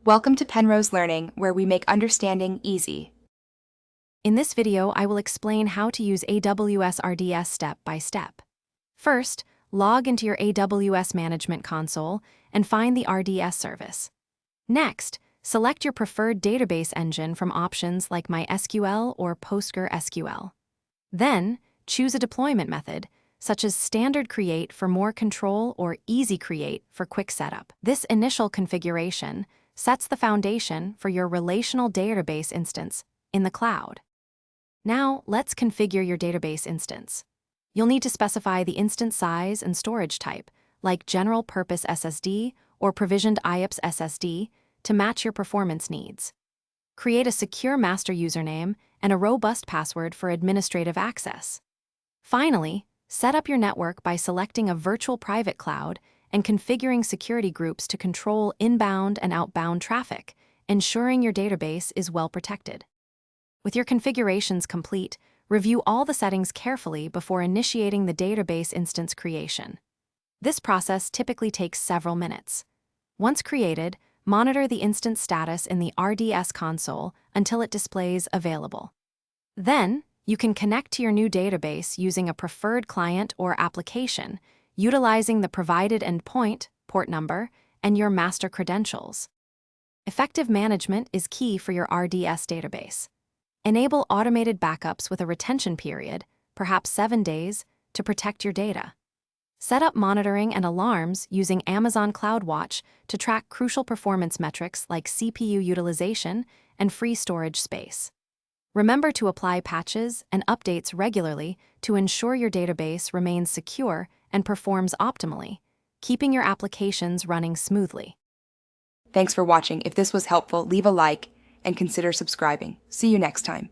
Welcome to Penrose Learning, where we make understanding easy. In this video, I will explain how to use AWS RDS step by step. First, log into your AWS Management Console and find the RDS service. Next, select your preferred database engine from options like MySQL or PostgreSQL. Then, choose a deployment method, such as Standard Create for more control or Easy Create for quick setup. This initial configuration sets the foundation for your relational database instance in the cloud. Now, let's configure your database instance. You'll need to specify the instance size and storage type, like General Purpose SSD or Provisioned IOPS SSD, to match your performance needs. Create a secure master username and a robust password for administrative access. Finally, set up your network by selecting a virtual private cloud and configuring security groups to control inbound and outbound traffic, ensuring your database is well protected. With your configurations complete, review all the settings carefully before initiating the database instance creation. This process typically takes several minutes. Once created, monitor the instance status in the RDS console until it displays available. Then, you can connect to your new database using a preferred client or application, utilizing the provided endpoint, port number, and your master credentials. Effective management is key for your RDS database. Enable automated backups with a retention period, perhaps 7 days, to protect your data. Set up monitoring and alarms using Amazon CloudWatch to track crucial performance metrics like CPU utilization and free storage space. Remember to apply patches and updates regularly to ensure your database remains secure and performs optimally, keeping your applications running smoothly. Thanks for watching. If this was helpful, leave a like and consider subscribing. See you next time.